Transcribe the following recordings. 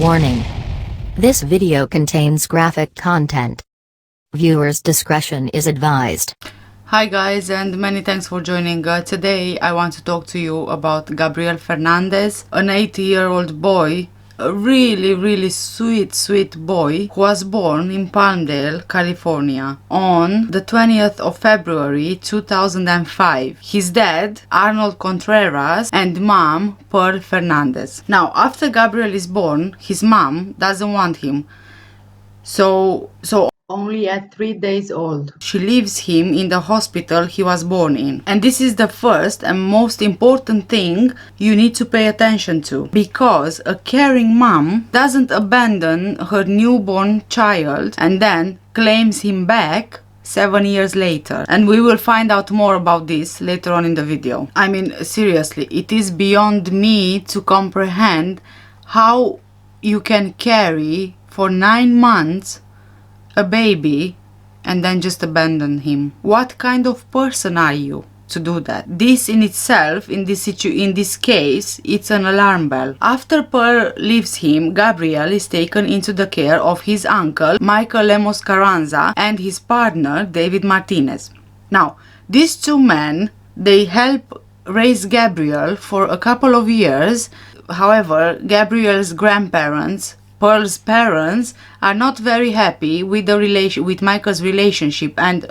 Warning. This video contains graphic content. Viewers' discretion is advised. Hi guys, and many thanks for joining. Today I want to talk to you about Gabrielle Fernandez, an 80-year-old boy, a really sweet boy who was born in Palmdale, California on the 20th of February 2005. His dad, Arnold Contreras, and mom, Pearl Fernandez. Now, after Gabrielle is born, his mom doesn't want him. So only at 3 days old, she leaves him in the hospital he was born in. And this is the first and most important thing you need to pay attention to, because a caring mom doesn't abandon her newborn child and then claims him back 7 years later. And we will find out more about this later on in the video. I mean, seriously, it is beyond me to comprehend how you can carry for 9 months a baby and then just abandon him. What kind of person are you to do that? This in itself, in this case, it's an alarm bell. After Pearl leaves him, Gabrielle is taken into the care of his uncle, Michael Lemos Carranza, and his partner, David Martinez. Now, these two men, they help raise Gabrielle for a couple of years. However, Gabrielle's grandparents, Pearl's parents, are not very happy with with Michael's relationship, and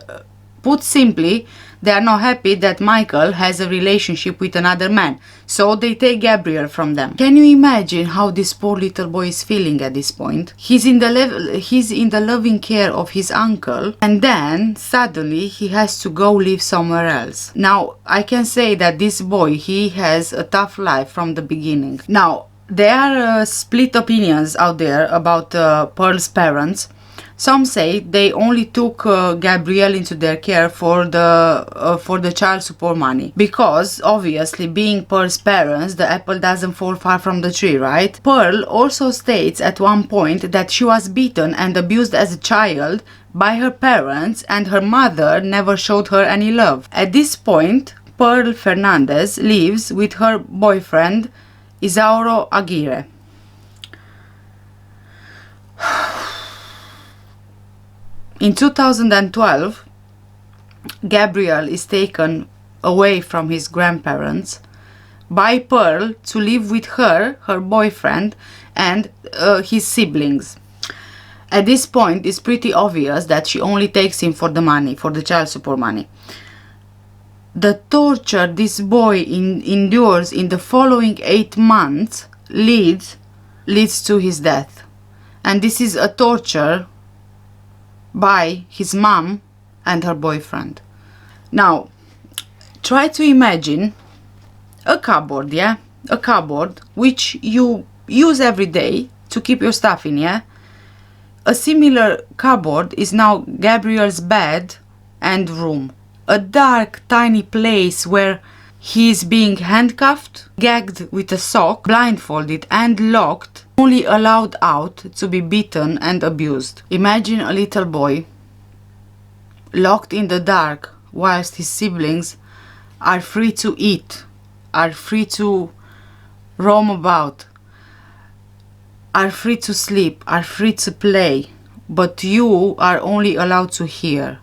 put simply, they are not happy that Michael has a relationship with another man, so they take Gabrielle from them. Can you imagine how this poor little boy is feeling at this point? He's in the loving care of his uncle, and then suddenly he has to go live somewhere else. Now, I can say that this boy, he has a tough life from the beginning. Now, there are split opinions out there about Pearl's parents. Some say they only took Gabrielle into their care for the child support money, because obviously, being Pearl's parents, the apple doesn't fall far from the tree, right? Pearl also states at one point that she was beaten and abused as a child by her parents, and her mother never showed her any love. At this point, Pearl Fernandez lives with her boyfriend, Isauro Aguirre. In 2012, Gabrielle is taken away from his grandparents by Pearl to live with her boyfriend, and his siblings. At this point, it's pretty obvious that she only takes him for the money, for the child support money. The torture this boy endures in the following 8 months leads to his death. And this is a torture by his mom and her boyfriend. Now, try to imagine a cupboard, yeah? A cupboard which you use every day to keep your stuff in, yeah? A similar cupboard is now Gabrielle's bed and room. A dark, tiny place where he is being handcuffed, gagged with a sock, blindfolded and locked, only allowed out to be beaten and abused. Imagine a little boy locked in the dark whilst his siblings are free to eat, are free to roam about, are free to sleep, are free to play, but you are only allowed to hear.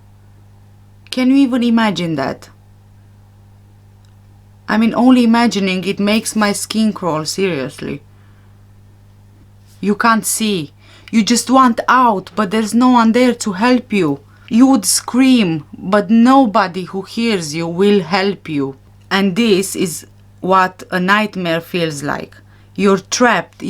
Can you even imagine that? I mean, only imagining it makes my skin crawl, seriously. You can't see. You just want out, but there's no one there to help you. You would scream, but nobody who hears you will help you. And this is what a nightmare feels like. You're trapped,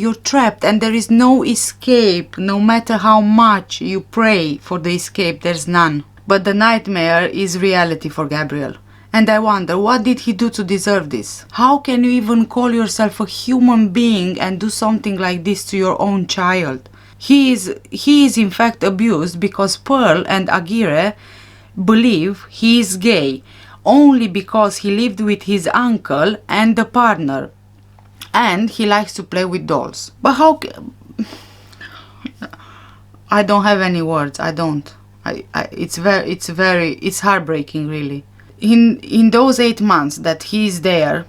and there is no escape. No matter how much you pray for the escape, there's none. But the nightmare is reality for Gabrielle. And I wonder, what did he do to deserve this? How can you even call yourself a human being and do something like this to your own child? He is in fact abused because Pearl and Aguirre believe he is gay only because he lived with his uncle and the partner, and he likes to play with dolls. But how I don't have any words. I don't. It's heartbreaking, really. In those 8 months that he is there,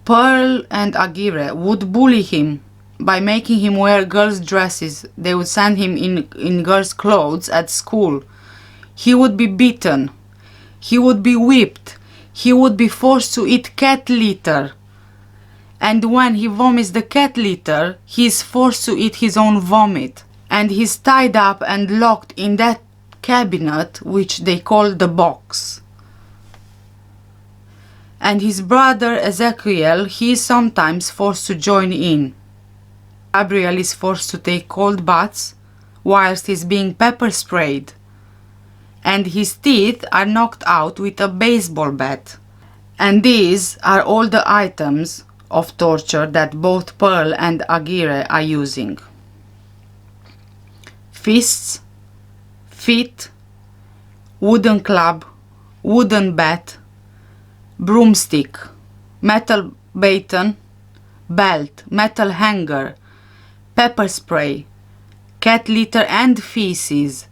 Pearl and Aguirre would bully him by making him wear girls' dresses. They would send him in girls' clothes at school. He would be beaten. He would be whipped. He would be forced to eat cat litter. And when he vomits the cat litter, he is forced to eat his own vomit. And he's tied up and locked in that cabinet, which they call the box. And his brother Ezekiel, he is sometimes forced to join in. Gabriel is forced to take cold baths whilst he's being pepper sprayed. And his teeth are knocked out with a baseball bat. And these are all the items of torture that both Pearl and Aguirre are using. Fists, feet, wooden club, wooden bat, broomstick, metal baton, belt, metal hanger, pepper spray, cat litter and feces,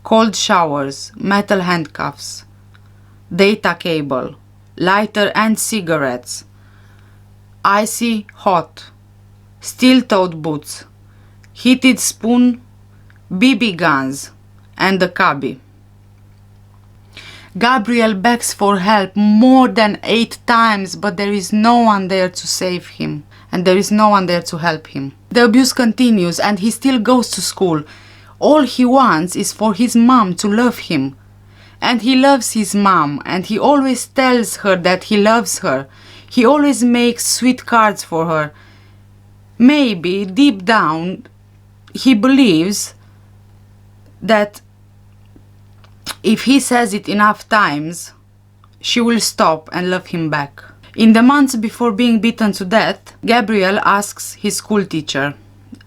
cold showers, metal handcuffs, data cable, lighter and cigarettes, icy hot, steel-toed boots, heated spoon, BB guns, and a cubby. Gabriel begs for help more than 8 times, but there is no one there to save him, and there is no one there to help him. The abuse continues, and he still goes to school. All he wants is for his mom to love him. And he loves his mom, and he always tells her that he loves her. He always makes sweet cards for her. Maybe, deep down, he believes that if he says it enough times, she will stop and love him back. In the months before being beaten to death, Gabriel asks his school teacher,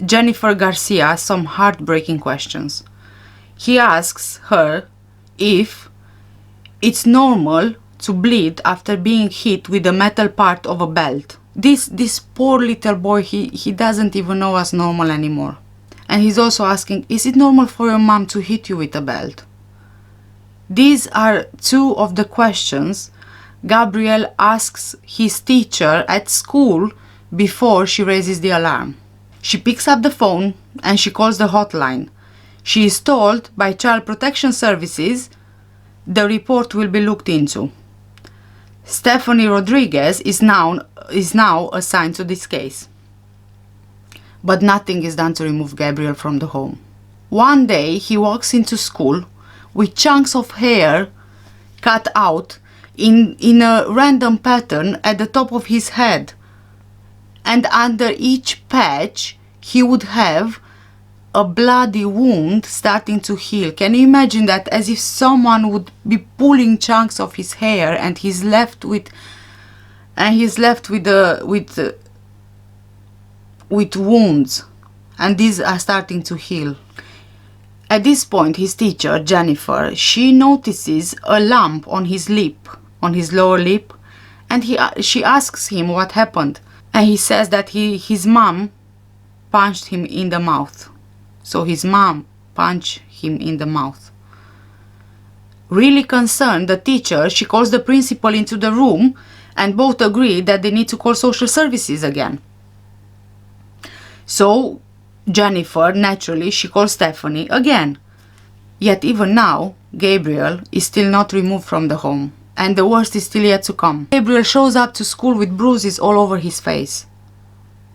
Jennifer Garcia, some heartbreaking questions. He asks her if it's normal to bleed after being hit with the metal part of a belt. This poor little boy, he doesn't even know what's normal anymore. And he's also asking, is it normal for your mom to hit you with a belt? These are 2 of the questions Gabrielle asks his teacher at school before she raises the alarm. She picks up the phone and she calls the hotline. She is told by Child Protection Services the report will be looked into. Stephanie Rodriguez is now assigned to this case. But nothing is done to remove Gabriel from the home. One day he walks into school with chunks of hair cut out in a random pattern at the top of his head. And under each patch he would have a bloody wound starting to heal. Can you imagine that? As if someone would be pulling chunks of his hair and he's left with wounds, and these are starting to heal. At this point, his teacher, Jennifer, she notices a lump on his lip, on his lower lip, and she asks him what happened. And he says that his mom punched him in the mouth. So his mom punched him in the mouth. Really concerned, the teacher, she calls the principal into the room, and both agree that they need to call social services again. So Jennifer, naturally, she calls Stephanie again. Yet even now, Gabriel is still not removed from the home. And the worst is still yet to come. Gabriel shows up to school with bruises all over his face.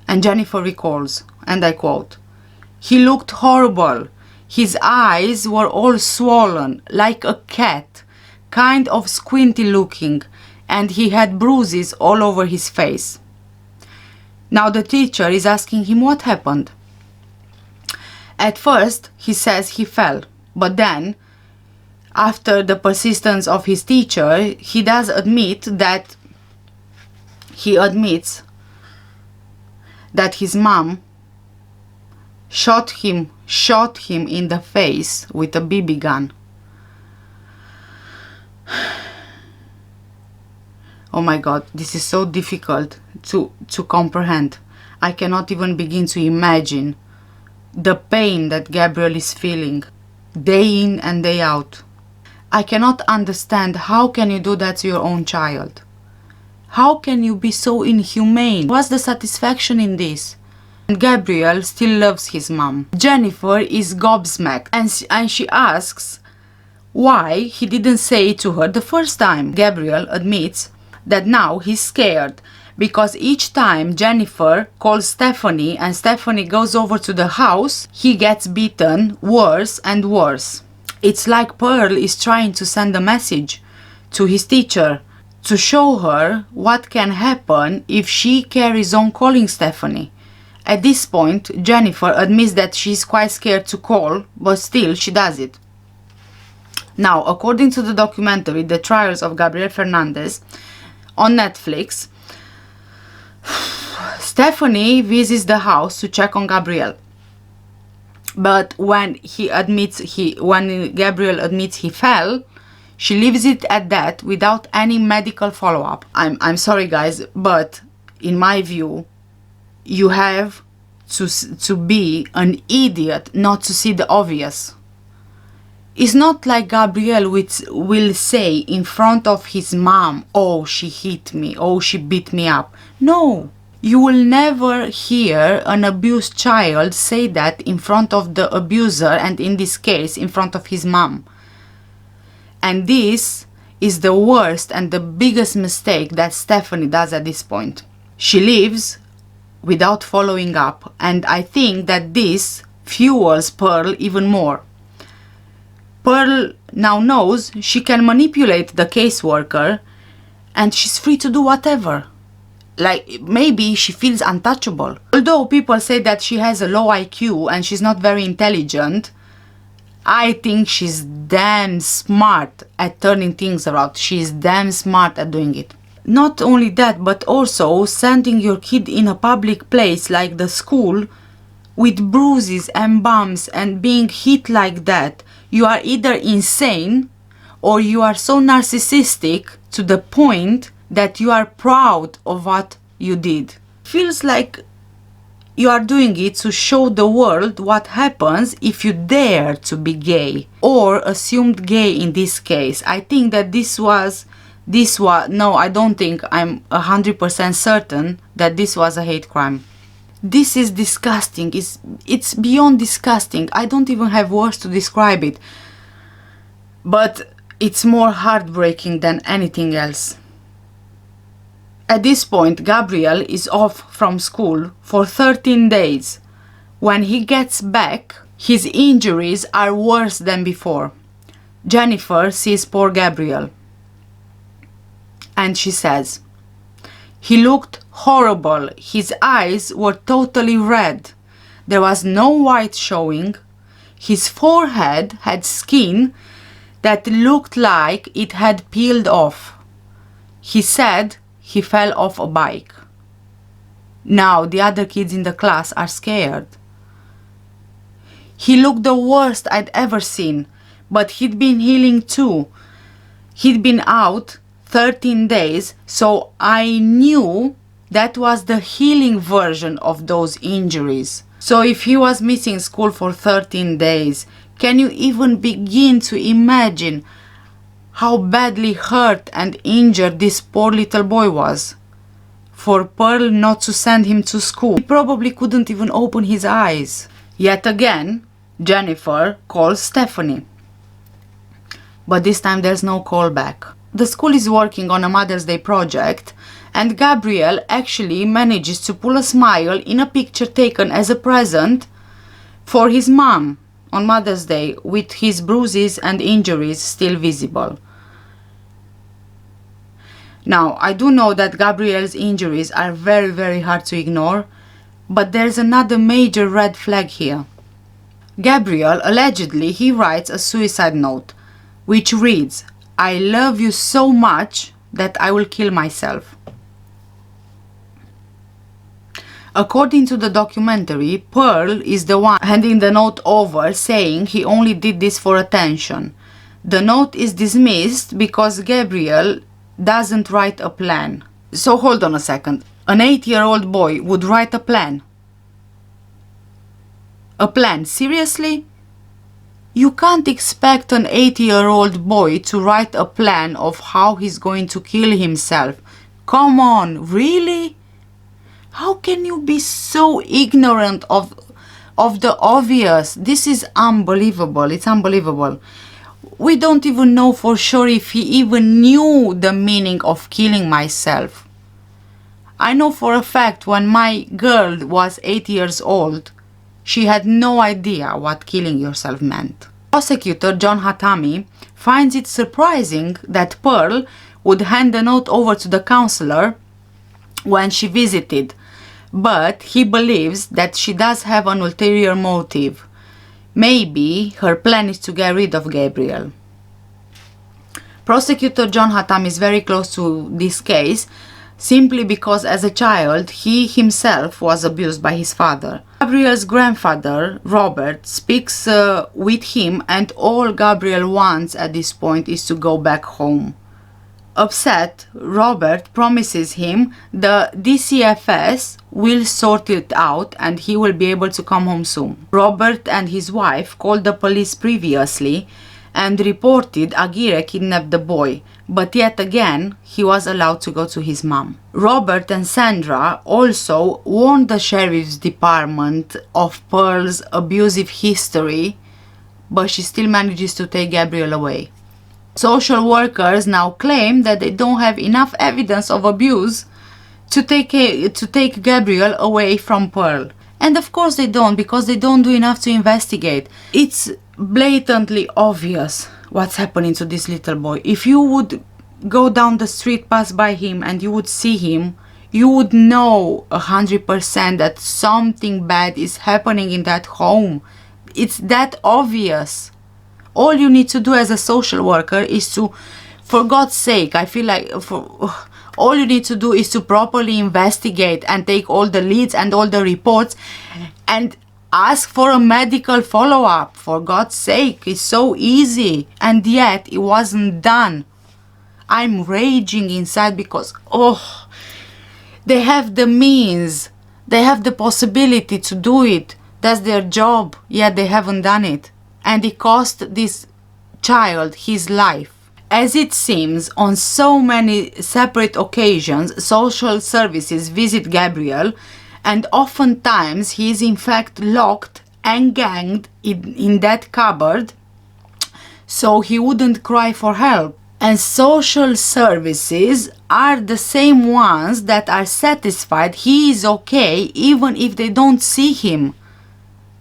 And Jennifer recalls, and I quote, "He looked horrible. His eyes were all swollen, like a cat, kind of squinty looking, and he had bruises all over his face." Now the teacher is asking him what happened. At first, he says he fell, but then, after the persistence of his teacher, he does admit that his mom shot him in the face with a BB gun. Oh my God, this is so difficult to comprehend. I cannot even begin to imagine the pain that Gabriel is feeling day in and day out. I cannot understand, how can you do that to your own child? How can you be so inhumane? What's the satisfaction in this? And Gabriel still loves his mom. Jennifer is gobsmacked and she asks why he didn't say it to her the first time. Gabriel admits that now he's scared because each time Jennifer calls Stephanie and Stephanie goes over to the house, he gets beaten worse and worse. It's like Pearl is trying to send a message to his teacher to show her what can happen if she carries on calling Stephanie. At this point, Jennifer admits that she's quite scared to call, but still she does it. Now, according to the documentary The Trials of Gabriel Fernandez on Netflix, Stephanie visits the house to check on Gabriel. But when Gabriel admits he fell, she leaves it at that without any medical follow-up. I'm sorry guys, but in my view, you have to be an idiot not to see the obvious. It's not like Gabriel will say in front of his mom, oh, she hit me, oh, she beat me up. No, you will never hear an abused child say that in front of the abuser, and in this case, in front of his mom. And this is the worst and the biggest mistake that Stephanie does at this point. She leaves without following up, and I think that this fuels Pearl even more. Pearl now knows she can manipulate the caseworker and she's free to do whatever. Like, maybe she feels untouchable. Although people say that she has a low IQ and she's not very intelligent, I think she's damn smart at turning things around. She's damn smart at doing it. Not only that, but also sending your kid in a public place like the school with bruises and bumps and being hit like that. You are either insane or you are so narcissistic to the point that you are proud of what you did. Feels like you are doing it to show the world what happens if you dare to be gay or assumed gay in this case. I think that no, I don't think, I'm 100% certain that this was a hate crime. This is disgusting. It's beyond disgusting. I don't even have words to describe it. But it's more heartbreaking than anything else. At this point, Gabriel is off from school for 13 days. When he gets back, his injuries are worse than before. Jennifer sees poor Gabriel, and she says, "He looked horrible. His eyes were totally red. There was no white showing. His forehead had skin that looked like it had peeled off. He said he fell off a bike." Now the other kids in the class are scared. "He looked the worst I'd ever seen, but he'd been healing too. He'd been out 13 days, so I knew that was the healing version of those injuries." So if he was missing school for 13 days, can you even begin to imagine how badly hurt and injured this poor little boy was? For Pearl not to send him to school, he probably couldn't even open his eyes. Yet again, Jennifer calls Stephanie. But this time there's no callback. The school is working on a Mother's Day project, and Gabriel actually manages to pull a smile in a picture taken as a present for his mom on Mother's Day, with his bruises and injuries still visible. Now, I do know that Gabriel's injuries are very, very hard to ignore, but there's another major red flag here. Gabriel, allegedly, he writes a suicide note, which reads, "I love you so much that I will kill myself." According to the documentary, Pearl is the one handing the note over, saying he only did this for attention. The note is dismissed because Gabriel doesn't write a plan. So hold on a second. An 8-year-old boy would write a plan? A plan? Seriously? You can't expect an 8-year-old boy to write a plan of how he's going to kill himself. Come on, really? How can you be so ignorant of the obvious? This is unbelievable. It's unbelievable. We don't even know for sure if he even knew the meaning of killing myself. I know for a fact when my girl was 8 years old, she had no idea what killing yourself meant. Prosecutor John Hatami finds it surprising that Pearl would hand the note over to the counselor when she visited, but he believes that she does have an ulterior motive. Maybe her plan is to get rid of Gabrielle. Prosecutor John Hatami is very close to this case simply because as a child he himself was abused by his father. Gabrielle's grandfather, Robert, speaks with him, and all Gabrielle wants at this point is to go back home. Upset, Robert promises him the DCFS will sort it out and he will be able to come home soon. Robert and his wife called the police previously and reported Aguirre kidnapped the boy, but yet again he was allowed to go to his mom. Robert and Sandra also warned the sheriff's department of Pearl's abusive history, but she still manages to take Gabrielle away. Social workers now claim that they don't have enough evidence of abuse to take Gabrielle away from Pearl. And of course they don't, because they don't do enough to investigate. It's blatantly obvious what's happening to this little boy. If you would go down the street, pass by him, and you would see him, you would know 100% that something bad is happening in that home. It's that obvious. All you need to do as a social worker is to, for God's sake, I feel like all you need to do is to properly investigate and take all the leads and all the reports and ask for a medical follow-up. For God's sake, it's so easy, and yet it wasn't done. I'm raging inside because, they have the means, they have the possibility to do it. That's their job, yet they haven't done it. And it cost this child his life. As it seems, on so many separate occasions, social services visit Gabrielle, and oftentimes he is in fact locked and ganged in that cupboard so he wouldn't cry for help. And social services are the same ones that are satisfied he is okay even if they don't see him.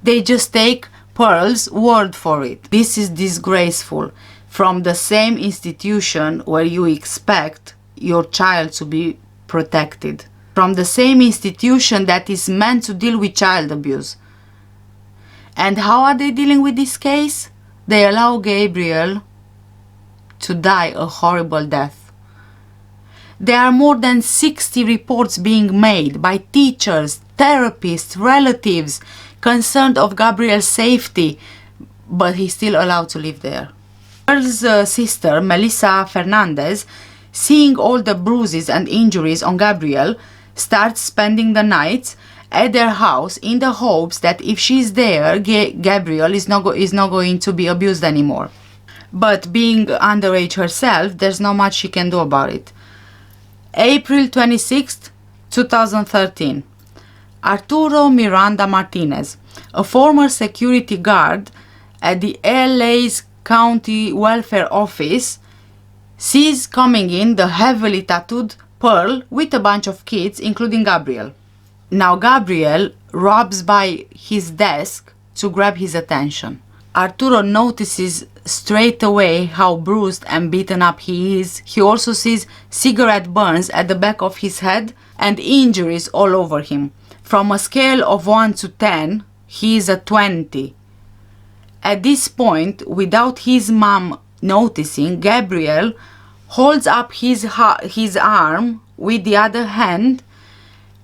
They just take Pearl's word for it. This is disgraceful. From the same institution where you expect your child to be protected. From the same institution that is meant to deal with child abuse. And how are they dealing with this case? They allow Gabrielle to die a horrible death. There are more than 60 reports being made by teachers, therapists, relatives concerned of Gabrielle's safety, but he's still allowed to live there. Pearl's sister, Melissa Fernandez, seeing all the bruises and injuries on Gabrielle, starts spending the nights at their house in the hopes that if she's there, Gabrielle is not going to be abused anymore. But being underage herself, there's not much she can do about it. April 26th, 2013. Arturo Miranda Martinez, a former security guard at the LA's County Welfare Office, sees coming in the heavily tattooed Pearl with a bunch of kids, including Gabrielle. Now Gabrielle robs by his desk to grab his attention. Arturo notices straight away how bruised and beaten up he is. He also sees cigarette burns at the back of his head and injuries all over him. From a scale of 1 to 10, he is a 20. At this point, without his mom noticing, Gabrielle holds up his arm with the other hand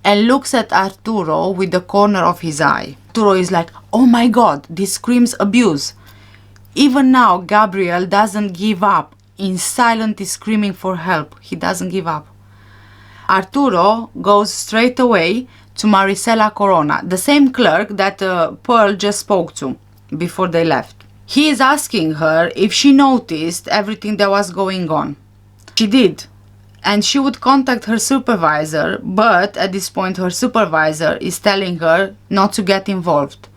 and looks at Arturo with the corner of his eye. Arturo is like, oh my god, this screams abuse. Even now, Gabrielle doesn't give up, in silently screaming for help. He doesn't give up. Arturo goes straight away to Marisela Corona, the same clerk that Pearl just spoke to before they left. He is asking her if she noticed everything that was going on. She did, and she would contact her supervisor, but at this point her supervisor is telling her not to get involved.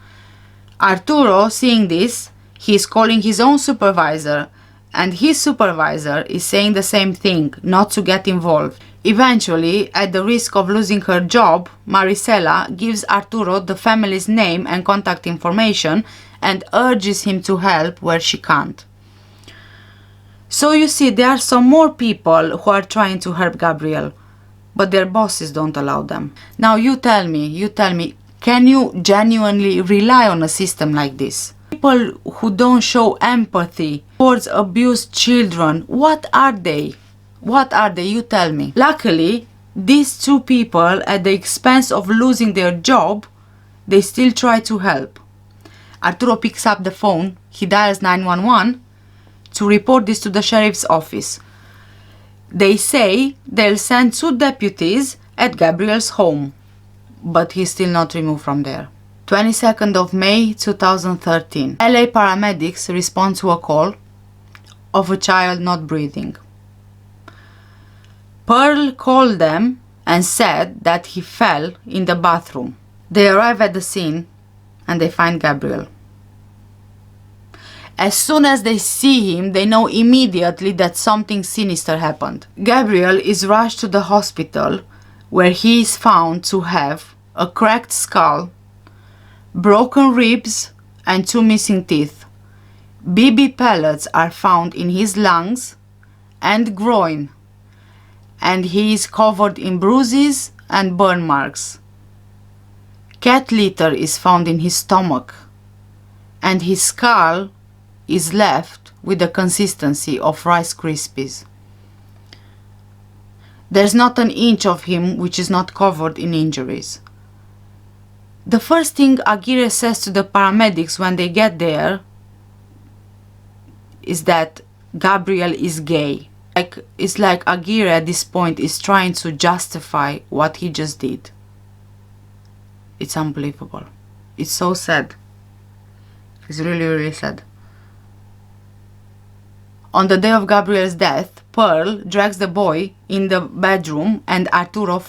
Arturo, seeing this, he is calling his own supervisor, and his supervisor is saying the same thing, not to get involved. Eventually, at the risk of losing her job, Marisela gives Arturo the family's name and contact information and urges him to help where she can't. So you see, there are some more people who are trying to help Gabrielle, but their bosses don't allow them. Now you tell me, can you genuinely rely on a system like this? People who don't show empathy towards abused children, what are they? What are they? You tell me. Luckily, these two people, at the expense of losing their job, they still try to help. Arturo picks up the phone, he dials 911 to report this to the sheriff's office. They say they'll send 2 deputies at Gabrielle's home, but he's still not removed from there. 22nd of May 2013. LA paramedics respond to a call of a child not breathing. Pearl called them and said that he fell in the bathroom. They arrive at the scene and they find Gabrielle. As soon as they see him, they know immediately that something sinister happened. Gabrielle is rushed to the hospital, where he is found to have a cracked skull, broken ribs, and 2 missing teeth. BB pellets are found in his lungs and groin, and he is covered in bruises and burn marks. Cat litter is found in his stomach, and his skull is left with the consistency of Rice Krispies. There's not an inch of him which is not covered in injuries. The first thing Aguirre says to the paramedics when they get there is that Gabrielle is gay. It's like Aguirre at this point is trying to justify what he just did. It's unbelievable. It's so sad. It's really, really sad. On the day of Gabrielle's death, Pearl drags the boy in the bedroom and Aguirre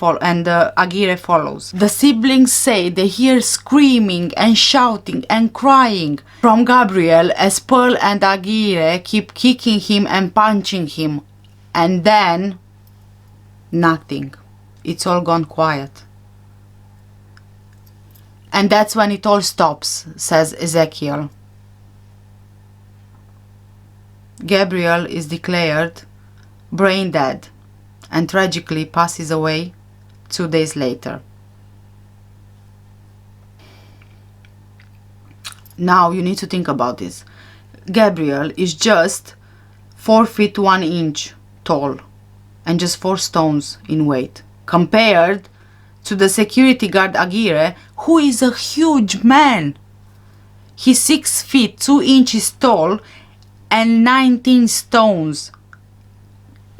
follows. The siblings say they hear screaming and shouting and crying from Gabrielle as Pearl and Aguirre keep kicking him and punching him. And then, nothing. It's all gone quiet. And that's when it all stops, says Ezekiel. Gabrielle is declared brain dead and tragically passes away 2 days later. Now you need to think about this. Gabrielle is just 4 feet 1 inch tall and just 4 stones in weight, compared to the security guard Aguirre, who is a huge man. He's 6 feet 2 inches tall and 19 stones.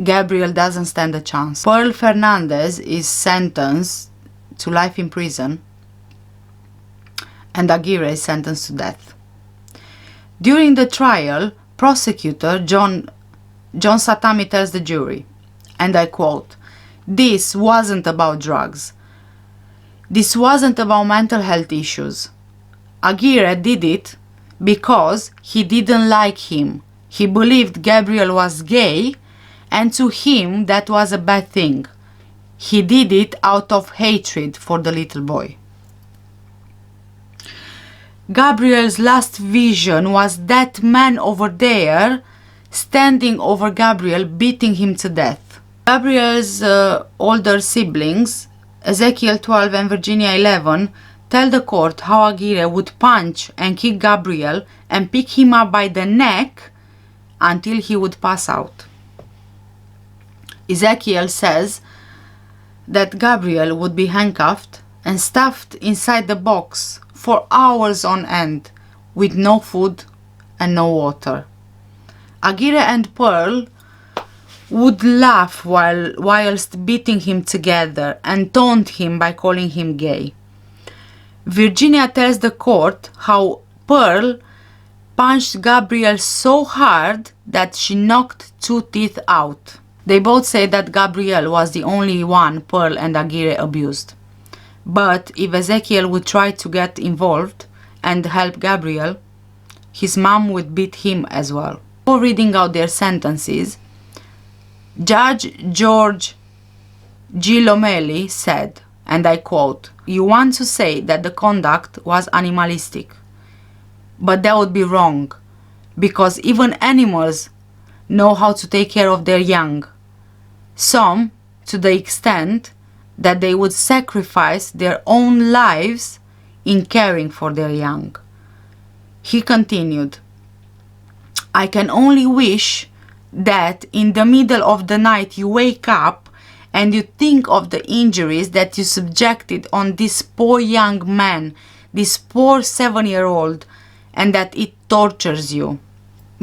Gabrielle doesn't stand a chance. Pearl Fernandez is sentenced to life in prison and Aguirre is sentenced to death. During the trial, prosecutor John Satami tells the jury, and I quote, "This wasn't about drugs. This wasn't about mental health issues. Aguirre did it because he didn't like him. He believed Gabrielle was gay, and to him that was a bad thing. He did it out of hatred for the little boy." Gabrielle's last vision was that man over there standing over Gabrielle, beating him to death. Gabrielle's older siblings, Ezekiel 12 and Virginia 11, tell the court how Aguirre would punch and kick Gabrielle and pick him up by the neck until he would pass out. Ezekiel says that Gabrielle would be handcuffed and stuffed inside the box for hours on end with no food and no water. Aguirre and Pearl would laugh whilst beating him together and taunt him by calling him gay. Virginia tells the court how Pearl punched Gabrielle so hard that she knocked 2 teeth out. They both say that Gabrielle was the only one Pearl and Aguirre abused. But if Ezekiel would try to get involved and help Gabrielle, his mom would beat him as well. Before reading out their sentences, Judge George G. Lomeli said, and I quote, "You want to say that the conduct was animalistic, but that would be wrong, because even animals know how to take care of their young, some to the extent that they would sacrifice their own lives in caring for their young." He continued, "I can only wish that in the middle of the night you wake up and you think of the injuries that you subjected on this poor young man, this poor 7-year-old, and that it tortures you."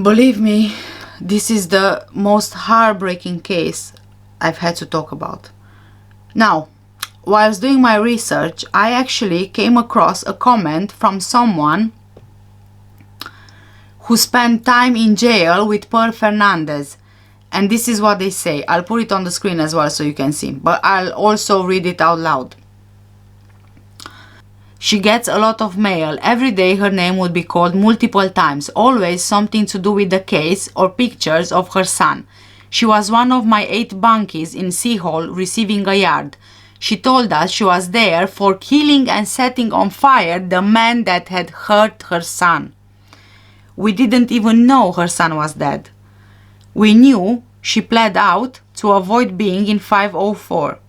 Believe me, this is the most heartbreaking case I've had to talk about. Now, whilst doing my research, I actually came across a comment from someone who spent time in jail with Pearl Fernandez. And this is what they say. I'll put it on the screen as well so you can see, but I'll also read it out loud. "She gets a lot of mail. Every day her name would be called multiple times, always something to do with the case or pictures of her son. She was one of my 8 bunkies in Sea Hall receiving a yard. She told us she was there for killing and setting on fire the man that had hurt her son. We didn't even know her son was dead. We knew she pled out to avoid being in 504.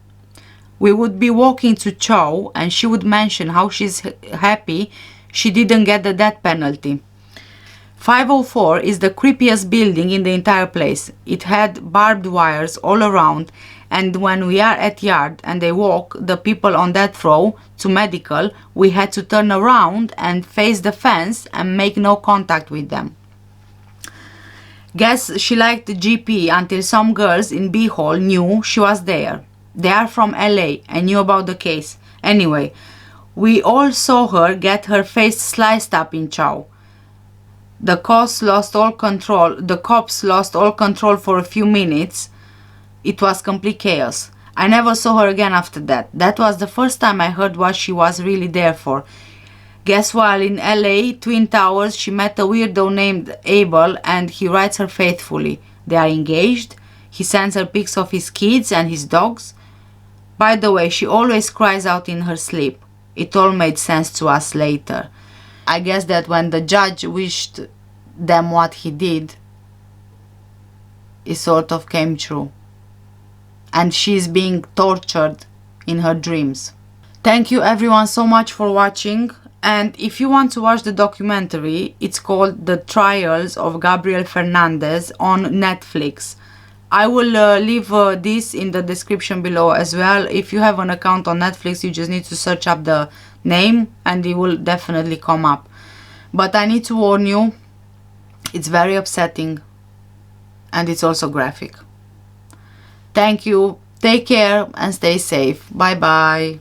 We would be walking to Chow and she would mention how she's happy she didn't get the death penalty. 504 is the creepiest building in the entire place. It had barbed wires all around, and when we are at yard and they walk the people on death row to medical, we had to turn around and face the fence and make no contact with them. Guess she liked the GP until some girls in B Hall knew she was there. They are from LA and knew about the case. Anyway, we all saw her get her face sliced up in Chow. The cops lost all control for a few minutes. It was complete chaos. I never saw her again after that. That was the first time I heard what she was really there for. Guess while in LA, Twin Towers, she met a weirdo named Abel and he writes her faithfully. They are engaged. He sends her pics of his kids and his dogs. By the way, she always cries out in her sleep. It all made sense to us later. I guess that when the judge wished them what he did, it sort of came true. And she's being tortured in her dreams. Thank you everyone so much for watching. And if you want to watch the documentary, it's called The Trials of Gabrielle Fernandez on Netflix. I will leave this in the description below as well. If you have an account on Netflix, you just need to search up the name and it will definitely come up. But I need to warn you, it's very upsetting and it's also graphic. Thank you, take care and stay safe. Bye bye.